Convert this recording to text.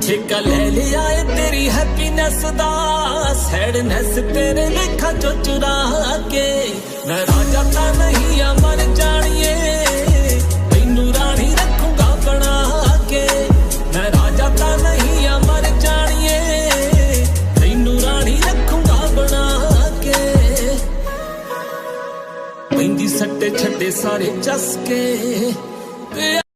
ठेका ले लिया है तेरी हैप्पीनेस दा, सैडनेस तेरे लेखा चो चुरा के। मैं राजा ता नहीं आ मर जानिए, तैनू रानी रखूंगा बना के। मैं राजा ता नहीं आ मर जानिए, तैनू रानी रखूंगा बना के। पैंदी सट्टे छड्डे सारे चस के।